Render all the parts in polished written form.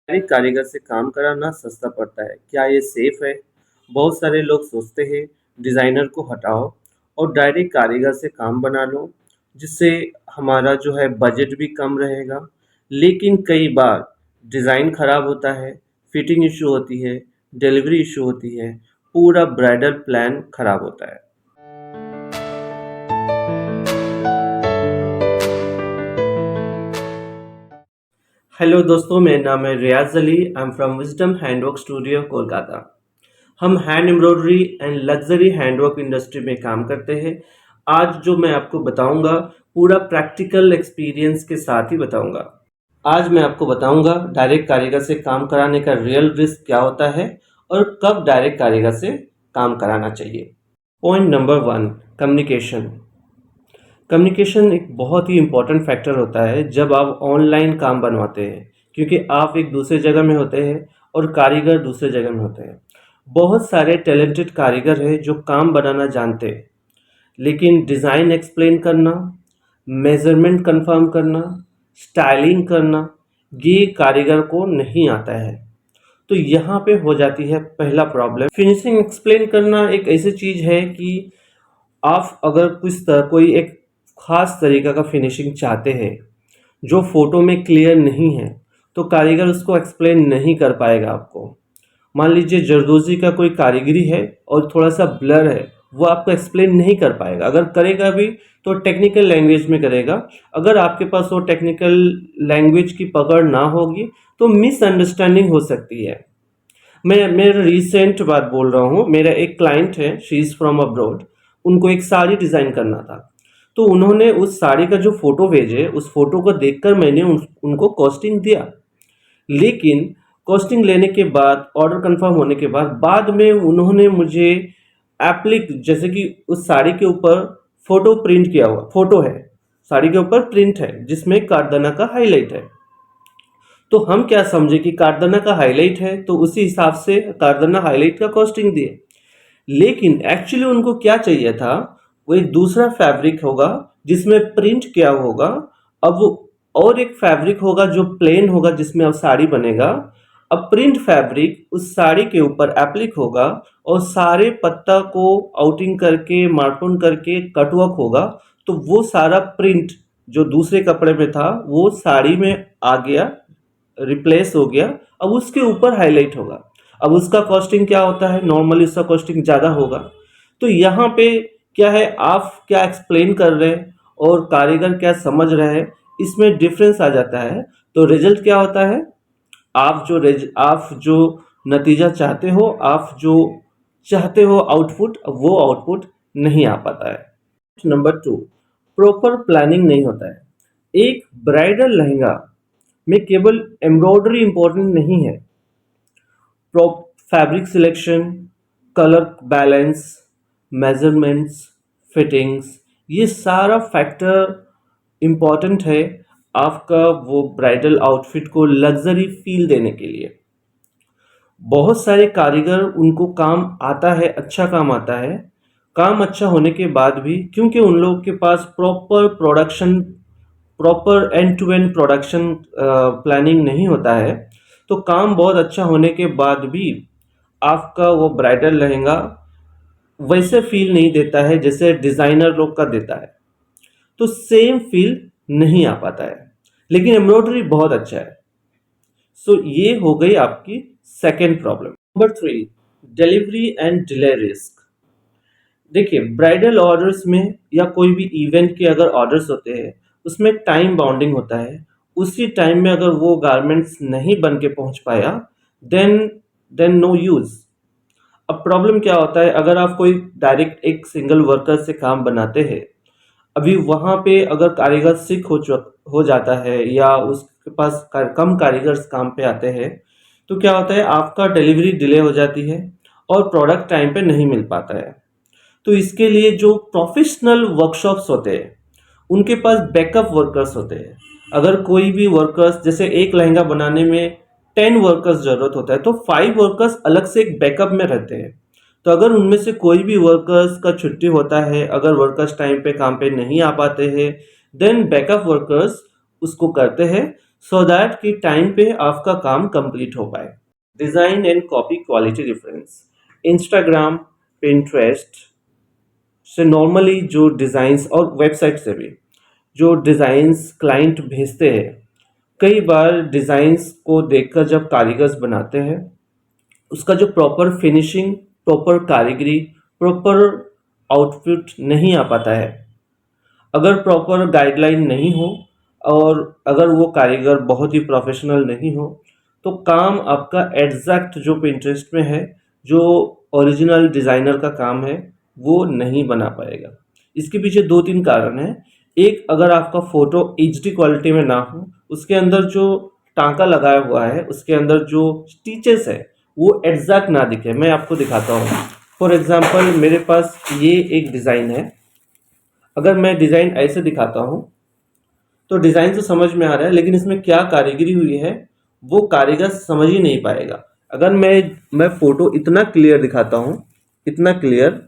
एक कारीगर से काम कराना सस्ता पड़ता है, क्या ये सेफ है? बहुत सारे लोग सोचते हैं डिज़ाइनर को हटाओ और डायरेक्ट कारीगर से काम बना लो, जिससे हमारा जो है बजट भी कम रहेगा। लेकिन कई बार डिज़ाइन खराब होता है, फिटिंग इशू होती है, डिलीवरी इशू होती है, पूरा ब्राइडल प्लान खराब होता है। हेलो दोस्तों, मेरा नाम है Riyaz Ali. I am from Wisdom Handwork Studio Kolkata. हम hand embroidery and luxury handwork industry में काम करते हैं। आज जो मैं आपको बताऊंगा पूरा प्रैक्टिकल एक्सपीरियंस के साथ ही बताऊंगा। आज मैं आपको बताऊंगा डायरेक्ट कारीगर से काम कराने का रियल रिस्क क्या होता है और कब डायरेक्ट कारीगर से काम कराना चाहिए। Point number 1, communication. कम्युनिकेशन एक बहुत ही इम्पोर्टेंट फैक्टर होता है जब आप ऑनलाइन काम बनवाते हैं, क्योंकि आप एक दूसरे जगह में होते हैं और कारीगर दूसरे जगह में होते हैं। बहुत सारे टैलेंटेड कारीगर हैं जो काम बनाना जानते हैं, लेकिन डिज़ाइन एक्सप्लेन करना, मेज़रमेंट कंफर्म करना, स्टाइलिंग करना, ये कारीगर को नहीं आता है। तो यहाँ पे हो जाती है पहला प्रॉब्लम। फिनिशिंग एक्सप्लेन करना एक ऐसी चीज़ है कि आप अगर कोई एक ख़ास तरीक़ा का फिनिशिंग चाहते हैं जो फ़ोटो में क्लियर नहीं है, तो कारीगर उसको एक्सप्लेन नहीं कर पाएगा आपको। मान लीजिए जरदोज़ी का कोई कारीगरी है और थोड़ा सा ब्लर है, वो आपको एक्सप्लेन नहीं कर पाएगा। अगर करेगा भी तो टेक्निकल लैंग्वेज में करेगा। अगर आपके पास वो टेक्निकल लैंग्वेज की पकड़ ना होगी तो मिसअंडरस्टैंडिंग हो सकती है। मैं मेरा रिसेंट बात बोल रहा हूँ। मेरा एक क्लाइंट है, शी इज़ फ्रॉम अब्रॉड। उनको एक साड़ी डिज़ाइन करना था, तो उन्होंने उस साड़ी का जो फ़ोटो भेजे, उस फ़ोटो को देखकर मैंने उनको कॉस्टिंग दिया। लेकिन कॉस्टिंग लेने के बाद, ऑर्डर कंफर्म होने के बाद में उन्होंने मुझे जैसे कि उस साड़ी के ऊपर फ़ोटो प्रिंट किया हुआ फ़ोटो है, साड़ी के ऊपर प्रिंट है जिसमें कारदाना का हाईलाइट है। तो हम क्या समझे कि कारदाना का हाईलाइट है, तो उसी हिसाब से कारदाना हाईलाइट का कॉस्टिंग दिए। लेकिन एक्चुअली उनको क्या चाहिए था, वो एक दूसरा फैब्रिक होगा जिसमें प्रिंट किया होगा। अब वो और एक फैब्रिक होगा जो प्लेन होगा जिसमें अब साड़ी बनेगा। अब प्रिंट फैब्रिक उस साड़ी के ऊपर एप्लिक होगा और सारे पत्ता को आउटिंग करके मार्कन करके कटवर्क होगा। तो वो सारा प्रिंट जो दूसरे कपड़े में था वो साड़ी में आ गया, रिप्लेस हो गया। अब उसके ऊपर हाईलाइट होगा। अब उसका कॉस्टिंग क्या होता है, नॉर्मली उसका कॉस्टिंग ज़्यादा होगा। तो यहाँ पे क्या है, आप क्या एक्सप्लेन कर रहे हैं और कारीगर क्या समझ रहे हैं, इसमें डिफरेंस आ जाता है। तो रिजल्ट क्या होता है, आप जो नतीजा चाहते हो, आप जो चाहते हो आउटपुट, वो आउटपुट नहीं आ पाता है। नंबर 2, प्रॉपर प्लानिंग नहीं होता है। एक ब्राइडल लहंगा में केवल एम्ब्रॉयडरी इंपॉर्टेंट नहीं है, fabric selection, colour balance, measurements, fittings, ये सारा फैक्टर इम्पॉर्टेंट है आपका वो ब्राइडल आउटफिट को लग्जरी फील देने के लिए। बहुत सारे कारीगर उनको काम आता है, अच्छा काम आता है। काम अच्छा होने के बाद भी क्योंकि उन लोगों के पास proper end to end production planning नहीं होता है, तो काम बहुत अच्छा होने के बाद भी आपका वो ब्राइडल लहंगा वैसे फील नहीं देता है जैसे डिज़ाइनर लोग का देता है। तो सेम फील नहीं आ पाता है, लेकिन एम्ब्रॉयडरी बहुत अच्छा है। सो ये हो गई आपकी second problem. Number 3, delivery and delay risk. देखिए, ब्राइडल ऑर्डर्स में या कोई भी इवेंट के अगर ऑर्डर्स होते हैं, उसमें टाइम बाउंडिंग होता है। उसी टाइम में अगर वो गारमेंट्स नहीं बन के पहुंच पाया, देन देन नो यूज़। अब प्रॉब्लम क्या होता है, अगर आप कोई डायरेक्ट एक सिंगल वर्कर से काम बनाते हैं, अभी वहाँ पे अगर कारीगर सिक हो जाता है या उसके पास कम कारीगर्स काम पे आते हैं, तो क्या होता है, आपका डिलीवरी डिले हो जाती है और प्रोडक्ट टाइम पे नहीं मिल पाता है। तो इसके लिए जो प्रोफेशनल वर्कशॉप्स होते हैं, उनके पास बैकअप वर्कर्स होते हैं। अगर कोई भी वर्कर्स, जैसे एक लहंगा बनाने में 10 वर्कर्स ज़रूरत होता है, तो 5 वर्कर्स अलग से एक बैकअप में रहते हैं। तो अगर उनमें से कोई भी वर्कर्स का छुट्टी होता है, अगर वर्कर्स टाइम पे काम पे नहीं आ पाते हैं, देन बैकअप वर्कर्स उसको करते हैं। सो दैट कि टाइम पे आपका काम कंप्लीट हो पाए। Design and copy quality difference. Instagram, Pinterest से नॉर्मली जो डिज़ाइंस और वेबसाइट से भी जो डिज़ाइंस क्लाइंट भेजते हैं, कई बार डिज़ाइंस को देखकर जब कारीगर्स बनाते हैं, उसका जो प्रॉपर फिनिशिंग, प्रॉपर कारीगरी, प्रॉपर आउटपुट नहीं आ पाता है। अगर प्रॉपर गाइडलाइन नहीं हो और अगर वो कारीगर बहुत ही प्रोफेशनल नहीं हो, तो काम आपका एग्जैक्ट जो पिंटरेस्ट में है, जो ओरिजिनल डिज़ाइनर का काम है, वो नहीं बना पाएगा। इसके पीछे दो तीन कारण हैं। एक, अगर आपका फ़ोटो एचडी क्वालिटी में ना हो, उसके अंदर जो टाँका लगाया हुआ है, उसके अंदर जो स्टिचेस है, वो एग्जैक्ट ना दिखे। मैं आपको दिखाता हूँ। फॉर एग्जांपल मेरे पास ये एक डिज़ाइन है। अगर मैं डिज़ाइन ऐसे दिखाता हूँ, तो डिज़ाइन तो समझ में आ रहा है, लेकिन इसमें क्या कारीगरी हुई है, वो कारीगर समझ ही नहीं पाएगा। अगर मैं फ़ोटो इतना क्लियर दिखाता हूँ, इतना क्लियर,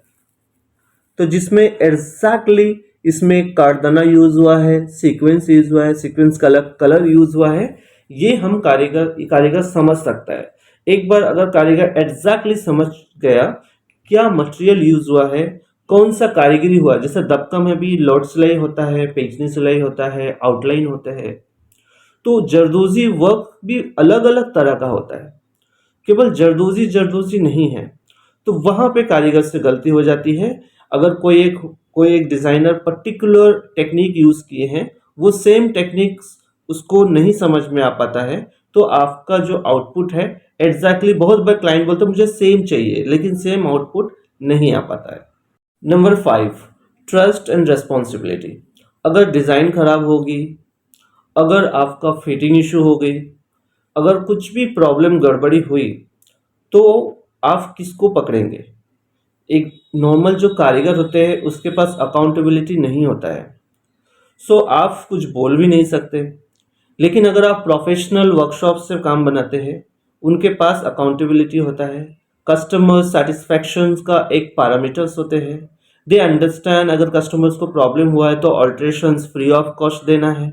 तो जिसमें एग्जैक्टली इसमें कार्डना यूज़ हुआ है, सीक्वेंस यूज़ हुआ है, सीक्वेंस कलर यूज़ हुआ है, ये हम कारीगर समझ सकता है। एक बार अगर कारीगर एग्जैक्टली समझ गया क्या मटेरियल यूज़ हुआ है, कौन सा कारीगरी हुआ है, जैसे दबका में भी लॉट सिलाई होता है, पेजनी सिलाई होता है, आउटलाइन होता है, तो जरदोजी वर्क भी अलग अलग तरह का होता है। केवल जरदोजी जरदोजी नहीं है, तो वहाँ पे कारीगर से गलती हो जाती है। अगर कोई एक डिज़ाइनर पर्टिकुलर टेक्निक यूज़ किए हैं, वो सेम टेक्निक्स उसको नहीं समझ में आ पाता है, तो आपका जो आउटपुट है एग्जैक्टली, बहुत बार क्लाइंट बोलते हैं मुझे सेम चाहिए, लेकिन सेम आउटपुट नहीं आ पाता है। Number 5, trust and responsibility. अगर डिज़ाइन खराब होगी, अगर आपका फिटिंग इशू हो गई, अगर कुछ भी प्रॉब्लम गड़बड़ी हुई, तो आप किसको पकड़ेंगे? एक नॉर्मल जो कारीगर होते हैं उसके पास अकाउंटेबिलिटी नहीं होता है, सो आप कुछ बोल भी नहीं सकते। लेकिन अगर आप प्रोफेशनल वर्कशॉप से काम बनाते हैं, उनके पास अकाउंटेबिलिटी होता है, कस्टमर सेटिस्फैक्शन का एक पैरामीटर्स होते हैं। दे अंडरस्टैंड अगर कस्टमर्स को प्रॉब्लम हुआ है तो ऑल्ट्रेशंस फ्री ऑफ कॉस्ट देना है,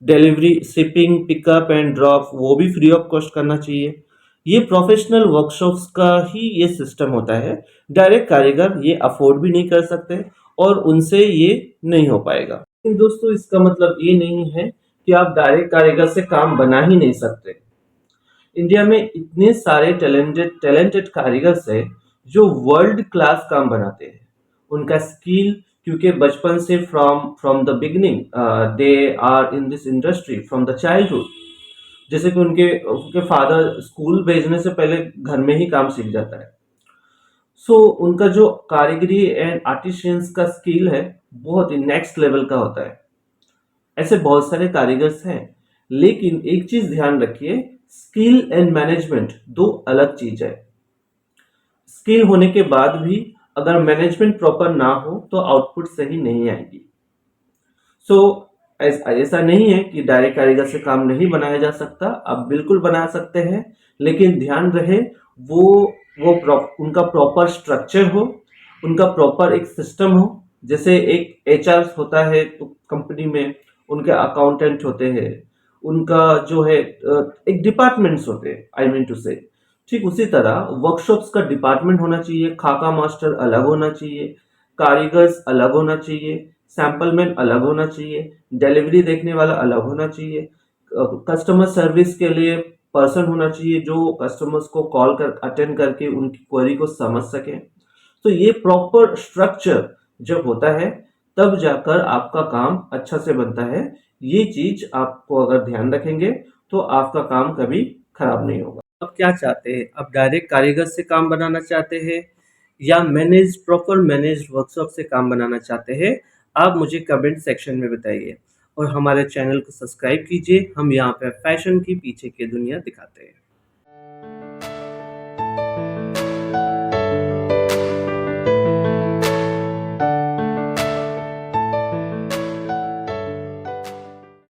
delivery, shipping, pickup and drop वो भी फ्री ऑफ कॉस्ट करना चाहिए। ये प्रोफेशनल वर्कशॉप्स का ही ये सिस्टम होता है। डायरेक्ट कारीगर ये अफोर्ड भी नहीं कर सकते और उनसे ये नहीं हो पाएगा। लेकिन दोस्तों, इसका मतलब ये नहीं है कि आप डायरेक्ट कारीगर से काम बना ही नहीं सकते। इंडिया में इतने सारे टैलेंटेड टैलेंटेड कारीगर्स हैं जो वर्ल्ड क्लास काम बनाते हैं। उनका स्किल, क्योंकि बचपन से from from the beginning they are in this industry from the childhood. जैसे कि उनके उनके फादर स्कूल भेजने से पहले घर में ही काम सीख जाता है। सो उनका जो कारीगरी एंड आर्टिशियंस का स्किल है, बहुत ही नेक्स्ट लेवल का होता है। ऐसे बहुत सारे कारीगर्स हैं, लेकिन एक चीज ध्यान रखिए, स्किल एंड मैनेजमेंट दो अलग चीज है। स्किल होने के बाद भी अगर मैनेजमेंट प्रॉपर ना हो तो आउटपुट सही नहीं आएगी। सो ऐसा नहीं है कि डायरेक्ट कारीगर से काम नहीं बनाया जा सकता, आप बिल्कुल बना सकते हैं, लेकिन ध्यान रहे वो उनका प्रॉपर स्ट्रक्चर हो, उनका प्रॉपर एक सिस्टम हो। जैसे एक एचआर होता है तो कंपनी में उनके अकाउंटेंट होते हैं, उनका जो है एक डिपार्टमेंट्स होते हैं, आई मीन टू से। ठीक उसी तरह वर्कशॉप्स का डिपार्टमेंट होना चाहिए, खाका मास्टर अलग होना चाहिए, कारीगर्स अलग होना चाहिए, सैंपल मैन अलग होना चाहिए, डिलीवरी देखने वाला अलग होना चाहिए, कस्टमर सर्विस के लिए पर्सन होना चाहिए जो कस्टमर्स को कॉल कर अटेंड करके उनकी क्वेरी को समझ सके। तो ये प्रॉपर स्ट्रक्चर जब होता है, तब जाकर आपका काम अच्छा से बनता है। ये चीज आपको अगर ध्यान रखेंगे तो आपका काम कभी खराब नहीं होगा। आप क्या चाहते हैं? आप डायरेक्ट कारीगर से काम बनाना चाहते हैं या प्रॉपर मैनेज वर्कशॉप से काम बनाना चाहते हैं? आप मुझे कमेंट सेक्शन में बताइए और हमारे चैनल को सब्सक्राइब कीजिए। हम यहाँ पे फैशन की पीछे की दुनिया दिखाते हैं।